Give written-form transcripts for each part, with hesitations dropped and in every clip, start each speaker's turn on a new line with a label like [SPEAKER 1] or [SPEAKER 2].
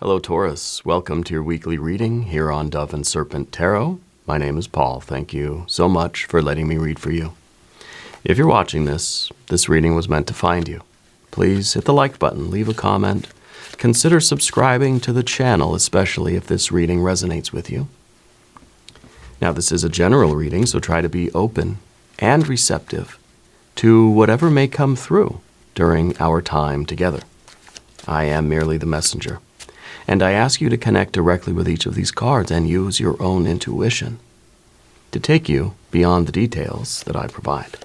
[SPEAKER 1] Hello, Taurus. Welcome to your weekly reading here on Dove and Serpent Tarot. My name is Paul. Thank you so much for letting me read for you. If you're watching this reading was meant to find you. Please hit the like button, leave a comment. Consider subscribing to the channel, especially if this reading resonates with you. Now, this is a general reading, so try to be open and receptive to whatever may come through during our time together. I am merely the messenger. And I ask you to connect directly with each of these cards and use your own intuition to take you beyond the details that I provide.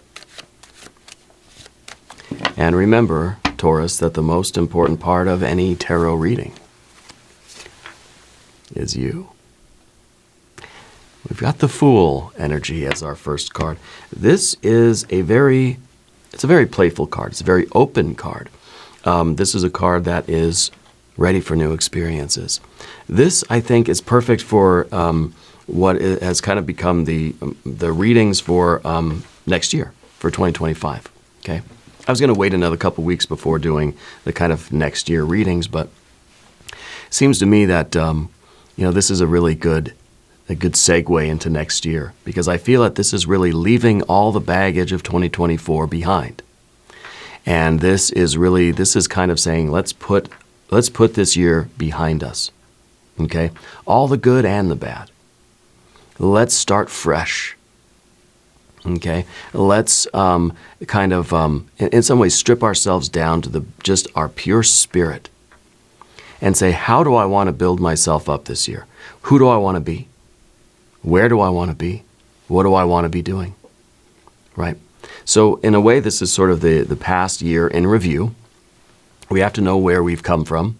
[SPEAKER 1] And remember, Taurus, that the most important part of any tarot reading is you. We've got the Fool energy as our first card. This is a very playful card. It's a very open card. This is a card that is ready for new experiences. This, I think, is perfect for what has kind of become the readings for next year, for 2025. Okay, I was going to wait another couple weeks before doing the kind of next year readings, but it seems to me that this is a really good segue into next year, because I feel that this is really leaving all the baggage of 2024 behind, and this is kind of saying let's put this year behind us, okay? All the good and the bad. Let's start fresh, okay? Let's in some ways strip ourselves down to just our pure spirit and say, how do I want to build myself up this year? Who do I want to be? Where do I want to be? What do I want to be doing, right? So in a way, this is sort of the past year in review. We have to know where we've come from.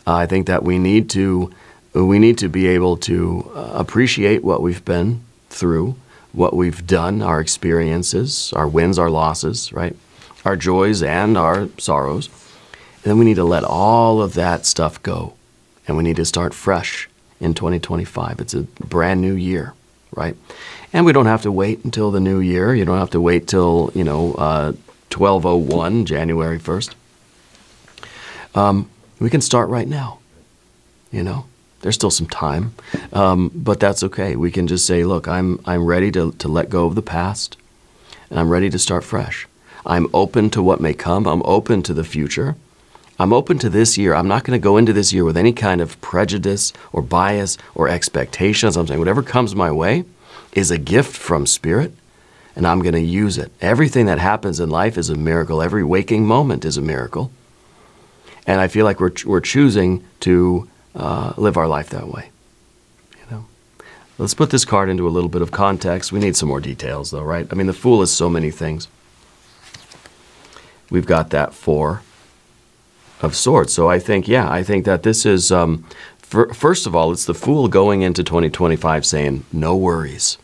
[SPEAKER 1] I think that we need to be able to appreciate what we've been through, what we've done, our experiences, our wins, our losses, right? Our joys and our sorrows. And then we need to let all of that stuff go. And we need to start fresh in 2025. It's a brand new year, right? And we don't have to wait until the new year. You don't have to wait till, 12/01, January 1st. We can start right now, There's still some time, but that's okay. We can just say, look, I'm ready to let go of the past, and I'm ready to start fresh. I'm open to what may come. I'm open to the future. I'm open to this year. I'm not going to go into this year with any kind of prejudice or bias or expectations. I'm saying whatever comes my way is a gift from Spirit, and I'm going to use it. Everything that happens in life is a miracle. Every waking moment is a miracle. And I feel like we're choosing to live our life that way. Let's put this card into a little bit of context. We need some more details, though, right? I mean, the Fool is so many things. We've got that Four of Swords. So I think that this is, first of all, it's the Fool going into 2025 saying, no worries.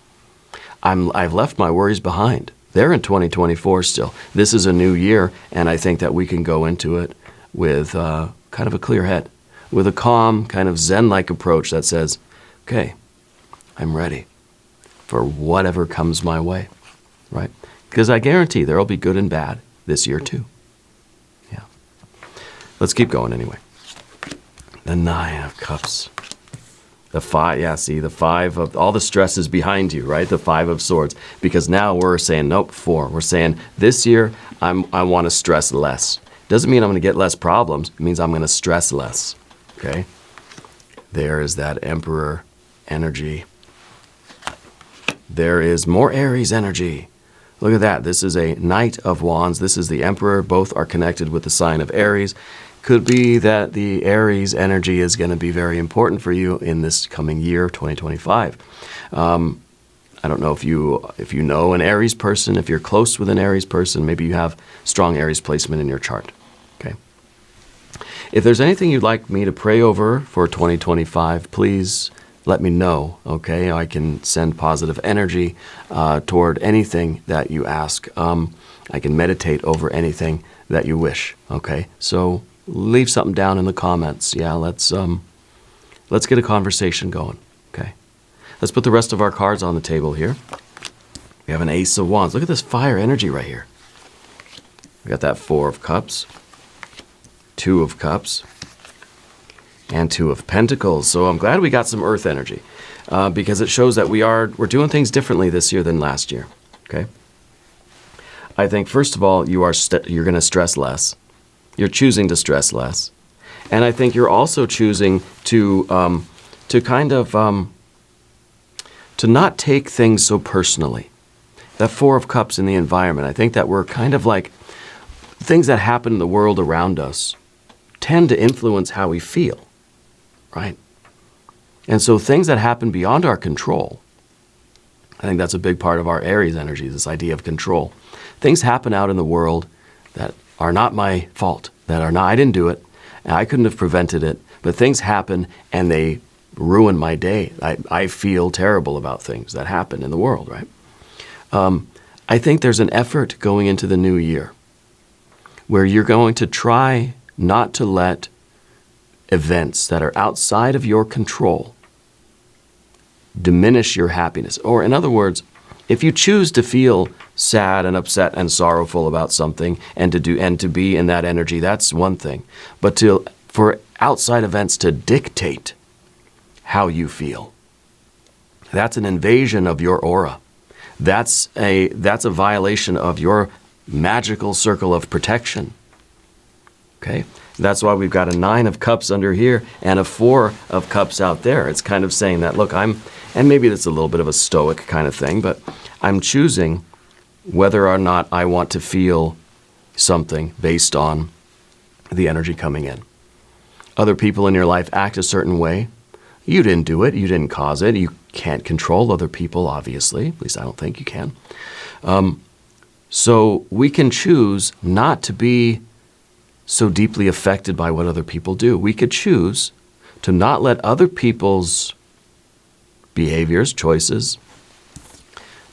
[SPEAKER 1] I've left my worries behind. They're in 2024 still. This is a new year, and I think that we can go into it with kind of a clear head, with a calm, kind of Zen-like approach that says, okay, I'm ready for whatever comes my way, right? Because I guarantee there will be good and bad this year too. Yeah. Let's keep going anyway. The Nine of Cups. The Five, the Five of, all the stress is behind you, right? The Five of Swords. Because now we're saying, nope, Four. We're saying, this year, I want to stress less. Doesn't mean I'm going to get less problems. It means I'm going to stress less, okay? There is that Emperor energy. There is more Aries energy. Look at that. This is a Knight of Wands. This is the Emperor. Both are connected with the sign of Aries. Could be that the Aries energy is going to be very important for you in this coming year, 2025. I don't know if you know an Aries person, if you're close with an Aries person, maybe you have strong Aries placement in your chart. Okay. If there's anything you'd like me to pray over for 2025, please let me know, okay? I can send positive energy toward anything that you ask. I can meditate over anything that you wish, okay? So leave something down in the comments. Yeah, let's get a conversation going, okay? Let's put the rest of our cards on the table here. We have an Ace of Wands. Look at this fire energy right here. We got that Four of Cups, Two of Cups, and Two of Pentacles. So I'm glad we got some earth energy because it shows that we're doing things differently this year than last year. Okay. I think first of all, you're going to stress less. You're choosing to stress less, and I think you're also choosing to kind of to not take things so personally. That Four of Cups in the environment, I think that we're kind of like things that happen in the world around us tend to influence how we feel, right? And so things that happen beyond our control, I think that's a big part of our Aries energy, this idea of control. Things happen out in the world that are not my fault, I didn't do it, and I couldn't have prevented it, but things happen and they ruin my day. I feel terrible about things that happen in the world, right? I think there's an effort going into the new year where you're going to try not to let events that are outside of your control diminish your happiness. Or in other words, if you choose to feel sad and upset and sorrowful about something and to be in that energy, that's one thing. But for outside events to dictate how you feel, that's an invasion of your aura. That's a violation of your magical circle of protection. Okay? That's why we've got a 9 of Cups under here and a 4 of Cups out there. It's kind of saying that, look, and maybe that's a little bit of a stoic kind of thing, but I'm choosing whether or not I want to feel something based on the energy coming in. Other people in your life act a certain way. You didn't do it. You didn't cause it. You can't control other people, obviously. At least I don't think you can. So we can choose not to be so deeply affected by what other people do. We could choose to not let other people's behaviors, choices,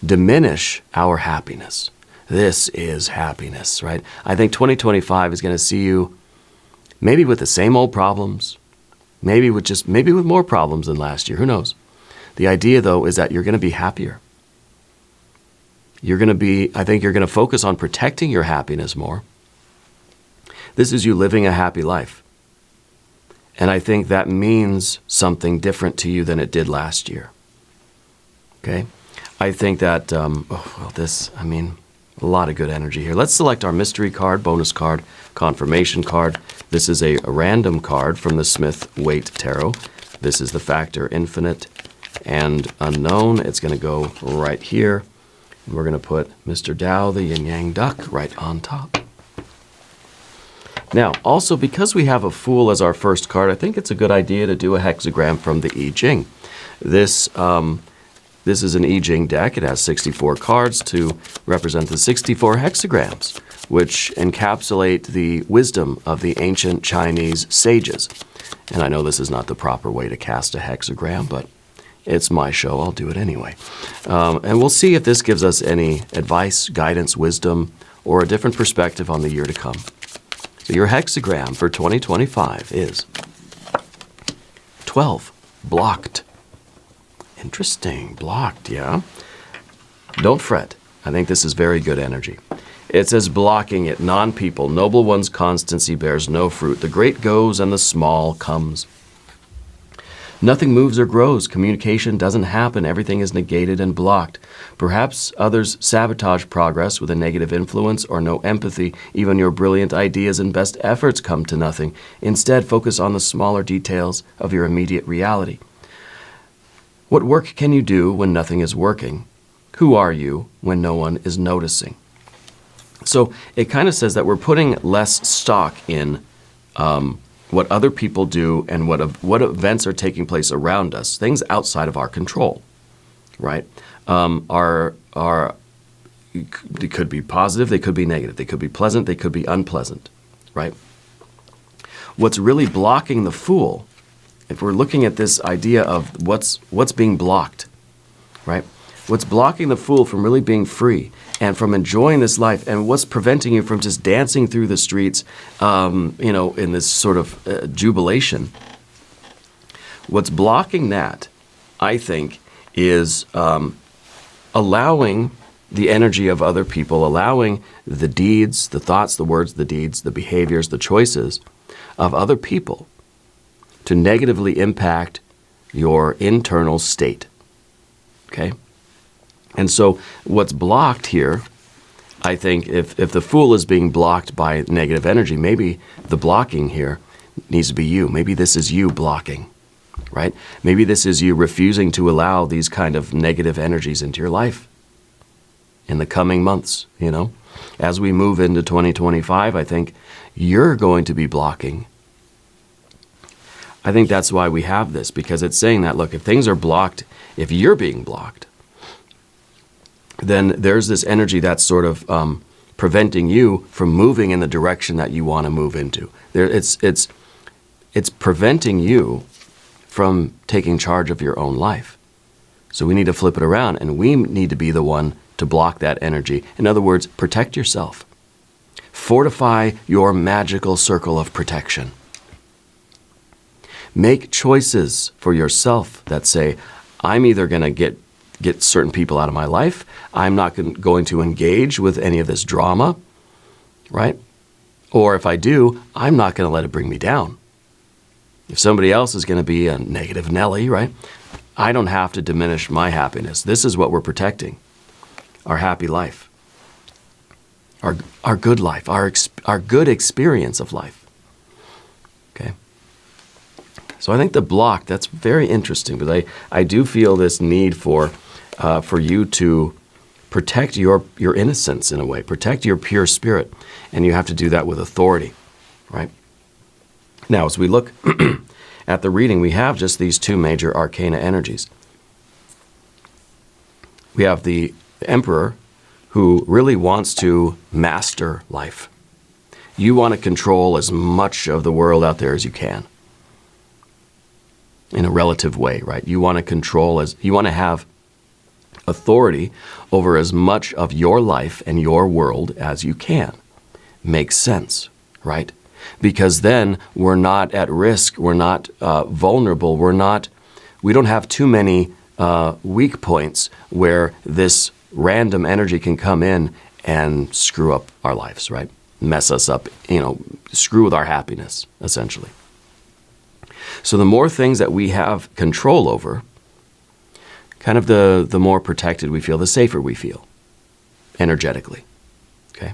[SPEAKER 1] diminish our happiness. This is happiness, right? I think 2025 is going to see you maybe with the same old problems, maybe with more problems than last year. Who knows? The idea, though, is that you're going to be happier. I think you're going to focus on protecting your happiness more. This is you living a happy life. And I think that means something different to you than it did last year. Okay? I think that, a lot of good energy here. Let's select our mystery card, bonus card, confirmation card. This is a random card from the Smith-Waite Tarot. This is the factor infinite and unknown. It's going to go right here. And we're going to put Mr. Tao, the yin-yang duck, right on top. Now, also, because we have a Fool as our first card, I think it's a good idea to do a hexagram from the I Ching. This is an I Ching deck. It has 64 cards to represent the 64 hexagrams, which encapsulate the wisdom of the ancient Chinese sages. And I know this is not the proper way to cast a hexagram, but it's my show. I'll do it anyway. And we'll see if this gives us any advice, guidance, wisdom, or a different perspective on the year to come. So your hexagram for 2025 is 12, blocked. Interesting, blocked, yeah. Don't fret. I think this is very good energy. It says blocking it, non-people, noble one's constancy bears no fruit. The great goes and the small comes. Nothing moves or grows. Communication doesn't happen. Everything is negated and blocked. Perhaps others sabotage progress with a negative influence or no empathy. Even your brilliant ideas and best efforts come to nothing. Instead, focus on the smaller details of your immediate reality. What work can you do when nothing is working? Who are you when no one is noticing? So it kind of says that we're putting less stock in what other people do and what events are taking place around us, things outside of our control, right? They could be positive, they could be negative, they could be pleasant, they could be unpleasant, right? What's really blocking the Fool, if we're looking at this idea of what's being blocked, right? What's blocking the Fool from really being free and from enjoying this life, and what's preventing you from just dancing through the streets, in this sort of jubilation. What's blocking that, I think, is allowing the energy of other people, allowing the deeds, the thoughts, the words, the deeds, the behaviors, the choices of other people to negatively impact your internal state. Okay? And so what's blocked here, I think if the Fool is being blocked by negative energy, maybe the blocking here needs to be you. Maybe this is you blocking, right? Maybe this is you refusing to allow these kind of negative energies into your life in the coming months, you know? As we move into 2025, I think you're going to be blocking. I think that's why we have this, because it's saying that, look, if things are blocked, if you're being blocked, then there's this energy that's sort of preventing you from moving in the direction that you want to move into. It's preventing you from taking charge of your own life. So we need to flip it around, and we need to be the one to block that energy. In other words, protect yourself. Fortify your magical circle of protection. Make choices for yourself that say, I'm either going to get certain people out of my life. I'm not going to engage with any of this drama, right? Or if I do, I'm not going to let it bring me down. If somebody else is going to be a negative Nelly, right? I don't have to diminish my happiness. This is what we're protecting. Our happy life. Our good life. Our good experience of life. Okay? So I think the block, that's very interesting, because I do feel this need for you to protect your innocence in a way, protect your pure spirit, and you have to do that with authority, right? Now, as we look at the reading, we have just these two major arcana energies. We have the Emperor, who really wants to master life. You want to control as much of the world out there as you can, in a relative way, right? You want to have authority over as much of your life and your world as you can. Makes sense, right? Because then we're not at risk, we're not vulnerable, we don't have too many weak points where this random energy can come in and screw up our lives, right? Mess us up, screw with our happiness, essentially. So the more things that we have control over, kind of the more protected we feel, the safer we feel, energetically, okay?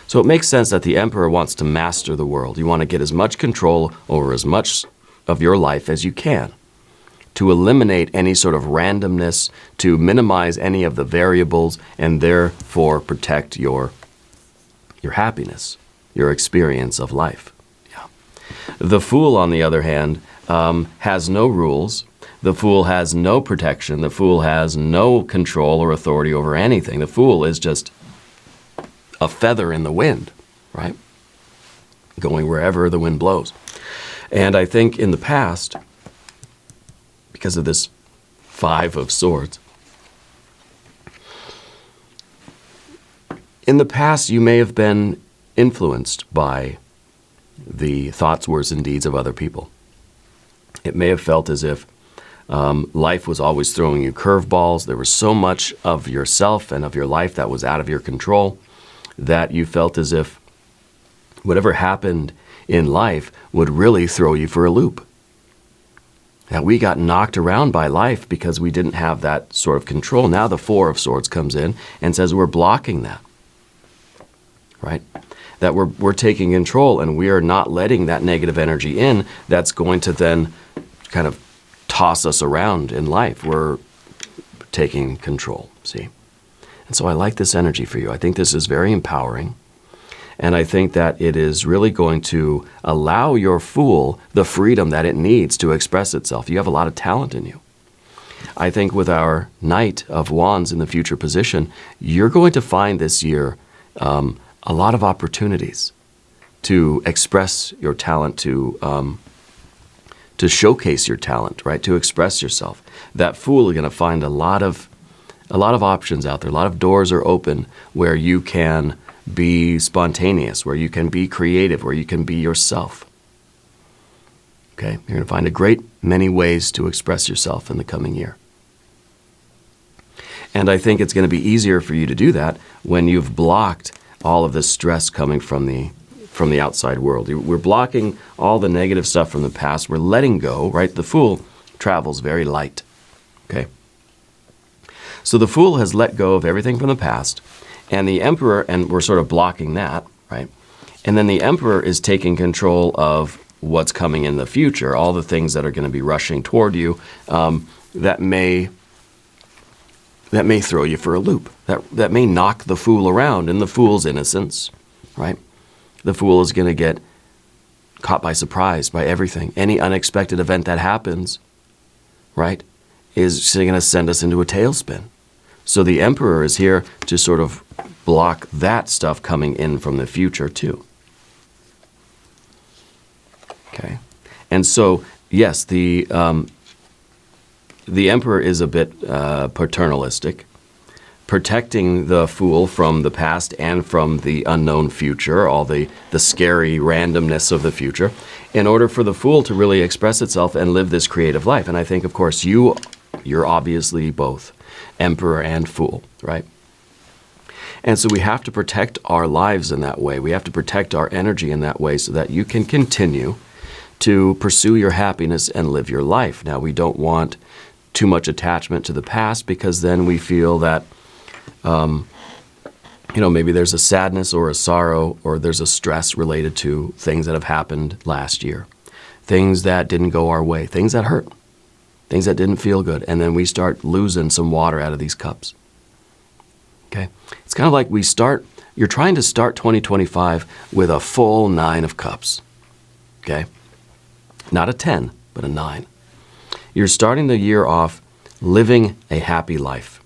[SPEAKER 1] So it makes sense that the Emperor wants to master the world. You want to get as much control over as much of your life as you can, to eliminate any sort of randomness, to minimize any of the variables, and therefore protect your happiness, your experience of life. Yeah. The Fool, on the other hand, has no rules. The Fool has no protection. The Fool has no control or authority over anything. The Fool is just a feather in the wind, right? Going wherever the wind blows. And I think in the past, because of this Five of Swords, in the past you may have been influenced by the thoughts, words, and deeds of other people. It may have felt as if life was always throwing you curveballs. There was so much of yourself and of your life that was out of your control that you felt as if whatever happened in life would really throw you for a loop. That we got knocked around by life because we didn't have that sort of control. Now the Four of Swords comes in and says we're blocking that, right? That we're taking control and we are not letting that negative energy in that's going to then kind of toss us around in life. We're taking control, see? And so I like this energy for you. I think this is very empowering. And I think that it is really going to allow your Fool the freedom that it needs to express itself. You have a lot of talent in you. I think with our Knight of Wands in the future position, you're going to find this year a lot of opportunities to express your talent, to showcase your talent, right? To express yourself. That Fool is going to find a lot of options out there. A lot of doors are open where you can be spontaneous, where you can be creative, where you can be yourself. Okay? You're going to find a great many ways to express yourself in the coming year. And I think it's going to be easier for you to do that when you've blocked all of the stress coming from from the outside world. We're blocking all the negative stuff from the past. We're letting go, right? The Fool travels very light, okay? So the Fool has let go of everything from the past, and the Emperor, and we're sort of blocking that, right? And then the Emperor is taking control of what's coming in the future, all the things that are going to be rushing toward you that may throw you for a loop, that may knock the Fool around in the Fool's innocence, right? The Fool is going to get caught by surprise by everything. Any unexpected event that happens, right, is going to send us into a tailspin. So the Emperor is here to sort of block that stuff coming in from the future too. Okay, and so yes, the Emperor is a bit paternalistic, protecting the Fool from the past and from the unknown future, all the scary randomness of the future, in order for the Fool to really express itself and live this creative life. And I think, of course, you're obviously both Emperor and Fool, right? And so we have to protect our lives in that way. We have to protect our energy in that way so that you can continue to pursue your happiness and live your life. Now, we don't want too much attachment to the past, because then we feel that, maybe there's a sadness or a sorrow or there's a stress related to things that have happened last year, things that didn't go our way, things that hurt, things that didn't feel good, and then we start losing some water out of these cups. Okay? It's kind of like you're trying to start 2025 with a full 9 of cups. Okay? Not a 10, but a 9. You're starting the year off living a happy life.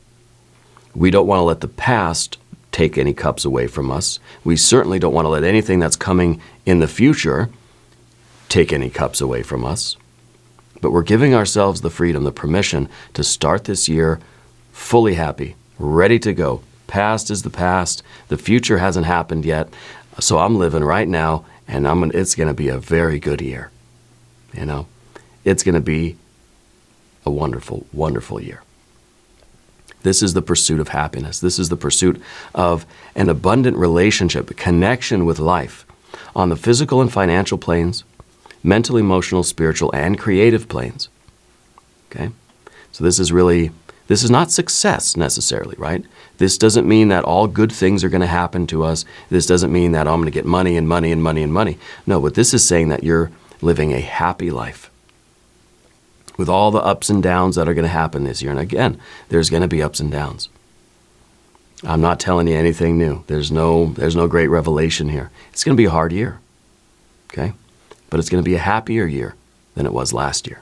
[SPEAKER 1] We don't want to let the past take any cups away from us. We certainly don't want to let anything that's coming in the future take any cups away from us. But we're giving ourselves the freedom, the permission to start this year fully happy, ready to go. Past is the past. The future hasn't happened yet. So I'm living right now, and it's going to be a very good year. It's going to be a wonderful, wonderful year. This is the pursuit of happiness. This is the pursuit of an abundant relationship, a connection with life on the physical and financial planes, mental, emotional, spiritual, and creative planes. Okay? So this is not success necessarily, right? This doesn't mean that all good things are going to happen to us. This doesn't mean that I'm going to get money and money and money and money. No, but this is saying that you're living a happy life with all the ups and downs that are going to happen this year. And again, there's going to be ups and downs. I'm not telling you anything new. There's no great revelation here. It's going to be a hard year, okay? But it's going to be a happier year than it was last year.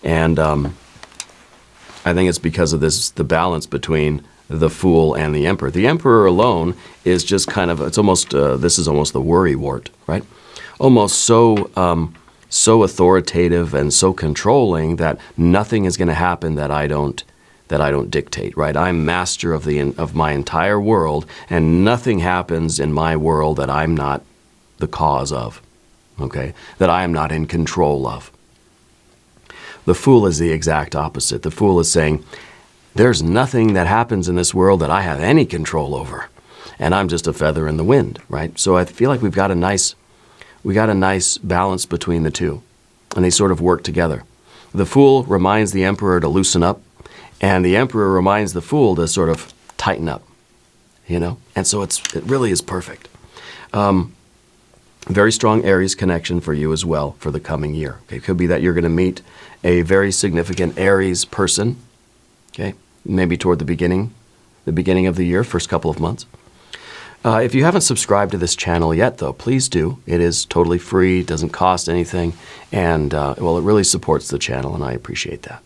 [SPEAKER 1] And I think it's because of the balance between the Fool and the Emperor. The Emperor alone is just kind of, this is almost the worrywart, right? Almost so authoritative and so controlling that nothing is going to happen that I don't dictate, right? I'm master of my entire world, and nothing happens in my world that I'm not the cause of, okay? That I am not in control of. The Fool is the exact opposite. The Fool is saying, there's nothing that happens in this world that I have any control over, and I'm just a feather in the wind, right? So I feel like we got a nice balance between the two, and they sort of work together. The Fool reminds the Emperor to loosen up, and the Emperor reminds the Fool to sort of tighten up, And so it really is perfect. Very strong Aries connection for you as well for the coming year. Okay? It could be that you're going to meet a very significant Aries person, okay? Maybe toward the beginning of the year, first couple of months. If you haven't subscribed to this channel yet, though, please do. It is totally free, doesn't cost anything, and it really supports the channel, and I appreciate that.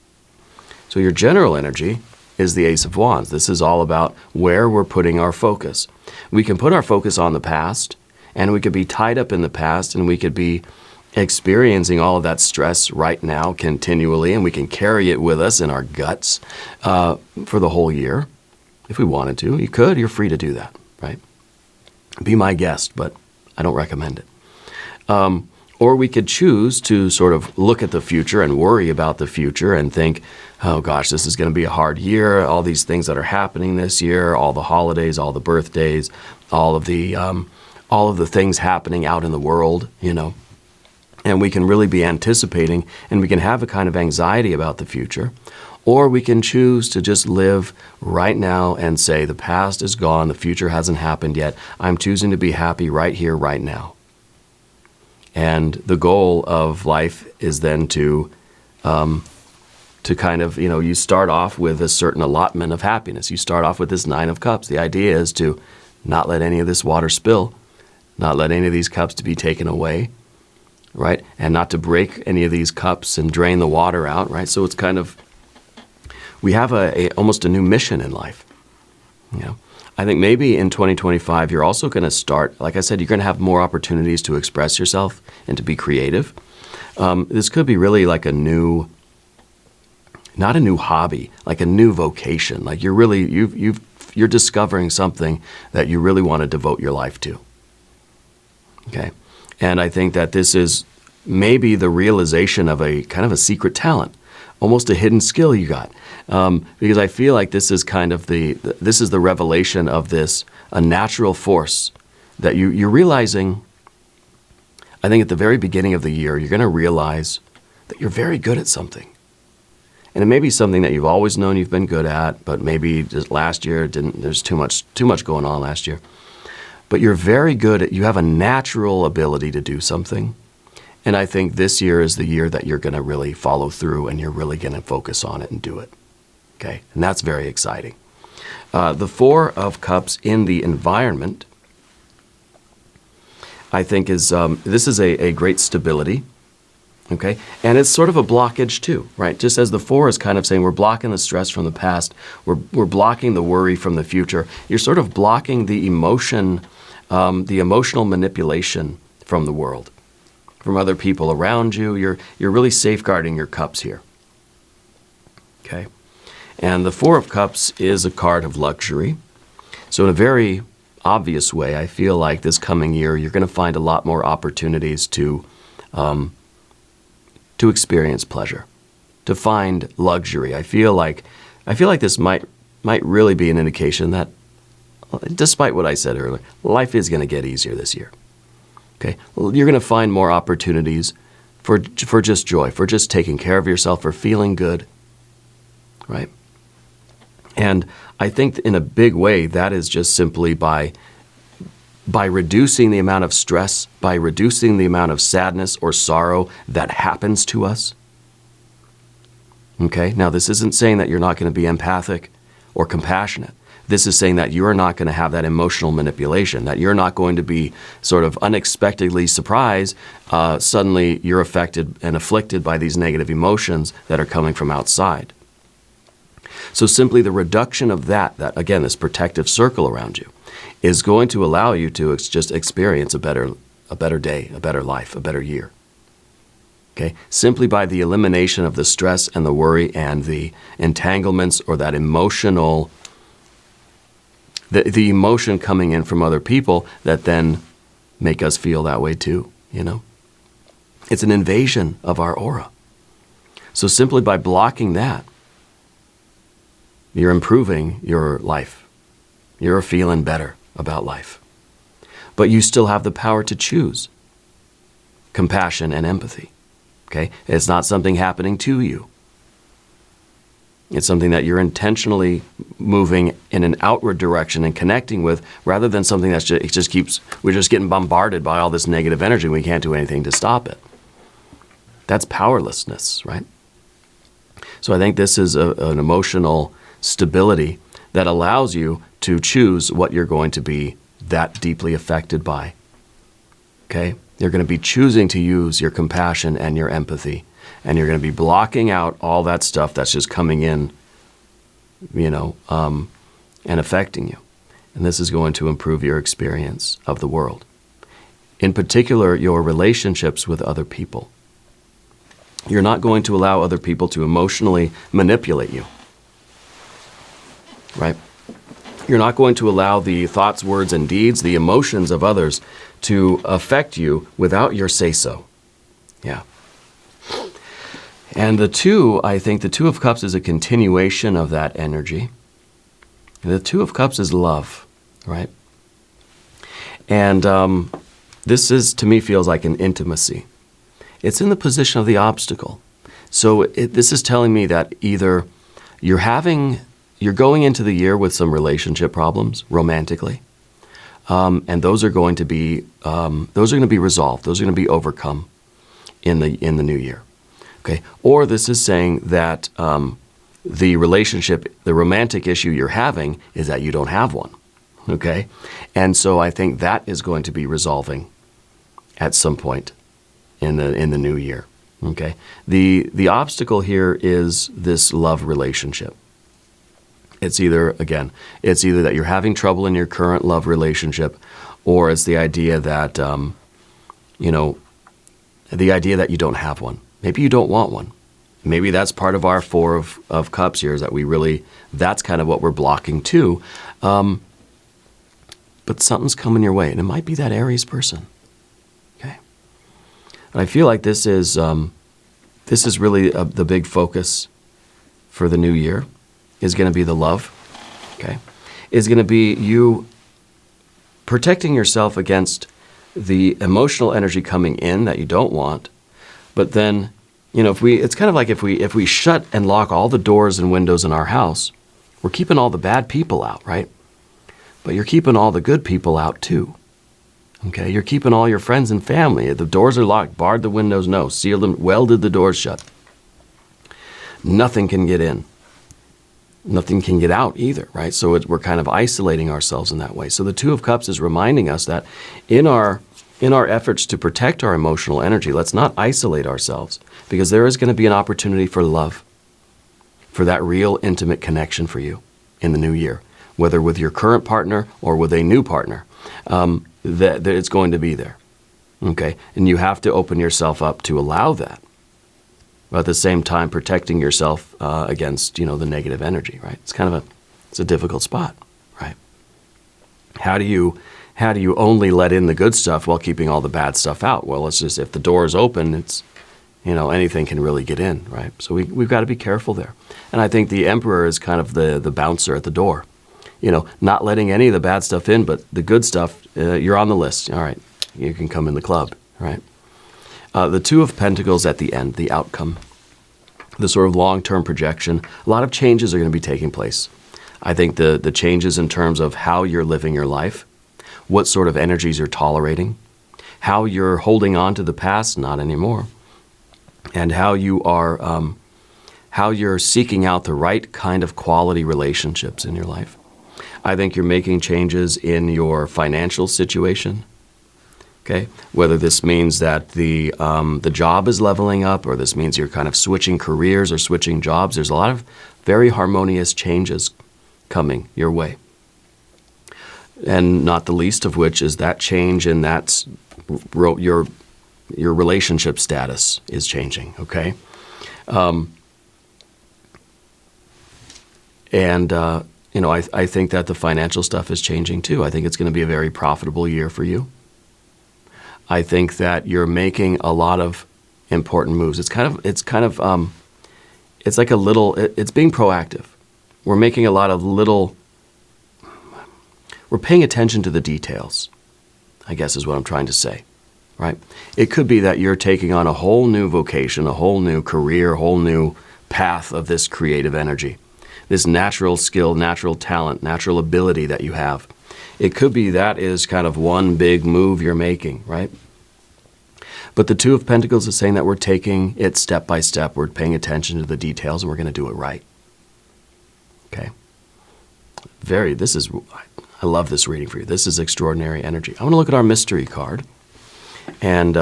[SPEAKER 1] So your general energy is the Ace of Wands. This is all about where we're putting our focus. We can put our focus on the past, and we could be tied up in the past, and we could be experiencing all of that stress right now continually, and we can carry it with us in our guts for the whole year. If we wanted to, you could. You're free to do that, right? Be my guest, but I don't recommend it. Or we could choose to sort of look at the future and worry about the future and think, oh gosh, this is going to be a hard year. All these things that are happening this year, all the holidays, all the birthdays, all of the all of the things happening out in the world, and we can really be anticipating, and we can have a kind of anxiety about the future. Or we can choose to just live right now and say, the past is gone, the future hasn't happened yet. I'm choosing to be happy right here, right now. And the goal of life is then to kind of, you start off with a certain allotment of happiness. You start off with this 9 of Cups. The idea is to not let any of this water spill, not let any of these cups to be taken away, right? And not to break any of these cups and drain the water out, right? So it's kind of, we have almost a new mission in life. I think maybe in 2025, you're also going to start, like I said, you're going to have more opportunities to express yourself and to be creative. This could be really like not a new hobby, like a new vocation. Like you're discovering something that you really want to devote your life to. Okay. And I think that this is maybe the realization of a kind of a secret talent, almost a hidden skill you got. Because I feel like this is kind of this is the revelation of this, a natural force that you're realizing. I think at the very beginning of the year, you're going to realize that you're very good at something. And it may be something that you've always known you've been good at, but maybe just last year there's too much going on last year. But you're very good at, you have a natural ability to do something. And I think this year is the year that you're going to really follow through and you're really going to focus on it and do it. Okay? And that's very exciting. The 4 of Cups in the environment, I think this is a great stability. Okay? And it's sort of a blockage too, right? Just as the 4 is kind of saying we're blocking the stress from the past, we're blocking the worry from the future. You're sort of blocking the emotional manipulation from the world, from other people around you. You're really safeguarding your cups here. Okay? And the 4 of Cups is a card of luxury. So in a very obvious way, I feel like this coming year, you're going to find a lot more opportunities to experience pleasure, to find luxury. I feel like this might really be an indication that, despite what I said earlier, life is going to get easier this year. Okay, well, you're going to find more opportunities for just joy, for just taking care of yourself, for feeling good, right? And I think in a big way that is just simply by reducing the amount of stress, by reducing the amount of sadness or sorrow that happens to us. Okay, now this isn't saying that you're not going to be empathic or compassionate. This is saying that you're not going to have that emotional manipulation, that you're not going to be sort of unexpectedly surprised, suddenly you're affected and afflicted by these negative emotions that are coming from outside. So simply the reduction of that again, this protective circle around you, is going to allow you to just experience a better day, a better life, a better year. Okay? Simply by the elimination of the stress and the worry and the entanglements or that emotional, the emotion coming in from other people that then make us feel that way too, It's an invasion of our aura. So simply by blocking that, you're improving your life. You're feeling better about life. But you still have the power to choose compassion and empathy. Okay? It's not something happening to you. It's something that you're intentionally moving in an outward direction and connecting with, rather than something that's we're just getting bombarded by all this negative energy and we can't do anything to stop it. That's powerlessness, right? So I think this is an emotional stability that allows you to choose what you're going to be that deeply affected by. Okay? You're going to be choosing to use your compassion and your empathy, and you're going to be blocking out all that stuff that's just coming in, and affecting you. And this is going to improve your experience of the world. In particular, your relationships with other people. You're not going to allow other people to emotionally manipulate you. Right? You're not going to allow the thoughts, words, and deeds, the emotions of others to affect you without your say-so. Yeah. And I think the 2 of Cups is a continuation of that energy. The 2 of Cups is love, right? And this is, to me, feels like an intimacy. It's in the position of the obstacle. So this is telling me that either you're going into the year with some relationship problems romantically, and those are going to be resolved. Those are going to be overcome in the new year. Okay. Or this is saying that the romantic issue you're having is that you don't have one. Okay. And so I think that is going to be resolving at some point in the new year. Okay. The obstacle here is this love relationship. It's either that you're having trouble in your current love relationship, or it's the idea that you don't have one. Maybe you don't want one. Maybe that's part of our Four of Cups here, is that that's kind of what we're blocking too. But something's coming your way, and it might be that Aries person. Okay. And I feel like this is really the big focus for the new year, is going to be the love. Okay. Is going to be you protecting yourself against the emotional energy coming in that you don't want. But then, it's kind of like if we shut and lock all the doors and windows in our house, we're keeping all the bad people out, right? But you're keeping all the good people out too. Okay, you're keeping all your friends and family. The doors are locked, barred the windows, no, sealed them, welded the doors shut. Nothing can get in. Nothing can get out either, right? So we're kind of isolating ourselves in that way. So the Two of Cups is reminding us that in our efforts to protect our emotional energy, let's not isolate ourselves, because there is going to be an opportunity for love, for that real intimate connection for you in the new year, whether with your current partner or with a new partner, that it's going to be there. Okay? And you have to open yourself up to allow that. But at the same time, protecting yourself against, the negative energy, right? It's a difficult spot, right? How do you only let in the good stuff while keeping all the bad stuff out? Well, it's just, if the door is open, it's, anything can really get in, right? So we've got to be careful there. And I think the Emperor is kind of the bouncer at the door, not letting any of the bad stuff in, but the good stuff, you're on the list. All right, you can come in the club, right? The Two of Pentacles at the end, the outcome, the sort of long-term projection. A lot of changes are going to be taking place. I think the changes in terms of how you're living your life, what sort of energies you're tolerating, how you're holding on to the past, not anymore, and how you're seeking out the right kind of quality relationships in your life. I think you're making changes in your financial situation. Okay, whether this means that the job is leveling up, or this means you're kind of switching careers or switching jobs. There's a lot of very harmonious changes coming your way. And not the least of which is that change in that your relationship status is changing, okay? I think that the financial stuff is changing too. I think it's going to be a very profitable year for you. I think that you're making a lot of important moves. It's being proactive. We're making a lot of we're paying attention to the details, I guess is what I'm trying to say, right? It could be that you're taking on a whole new vocation, a whole new career, a whole new path of this creative energy, this natural skill, natural talent, natural ability that you have. It could be that is kind of one big move you're making, right? But the Two of Pentacles is saying that we're taking it step by step. We're paying attention to the details, and we're going to do it right. Okay? I love this reading for you. This is extraordinary energy. I want to look at our mystery card and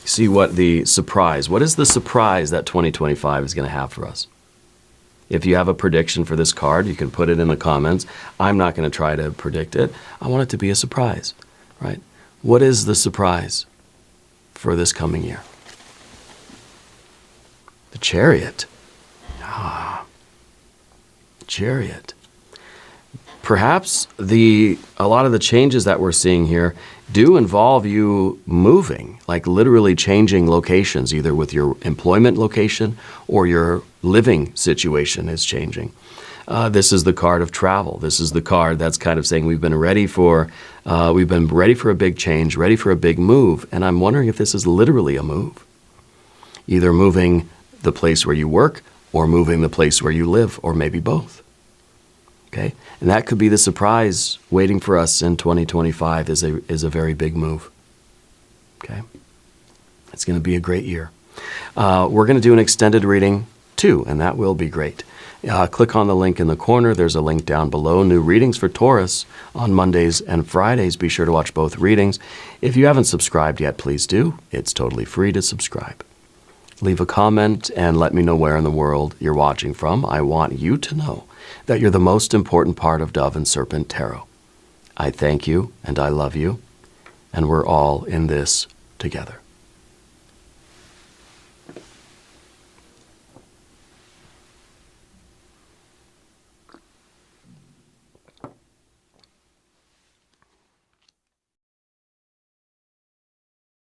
[SPEAKER 1] see what is the surprise that 2025 is going to have for us. If you have a prediction for this card, you can put it in the comments. I'm not going to try to predict it. I want it to be a surprise, right? What is the surprise for this coming year? The Chariot. Chariot. Perhaps a lot of the changes that we're seeing here do involve you moving, like literally changing locations, either with your employment location or your living situation is changing. This is the card of travel. This is the card that's kind of saying we've been ready for a big change, ready for a big move. And I'm wondering if this is literally a move. Either moving the place where you work or moving the place where you live, or maybe both. Okay? And that could be the surprise waiting for us in 2025 is a very big move. Okay? It's going to be a great year. We're going to do an extended reading too, and that will be great. Click on the link in the corner. There's a link down below. New readings for Taurus on Mondays and Fridays. Be sure to watch both readings. If you haven't subscribed yet, please do. It's totally free to subscribe. Leave a comment and let me know where in the world you're watching from. I want you to know that you're the most important part of Dove and Serpent Tarot. I thank you and I love you, and we're all in this together.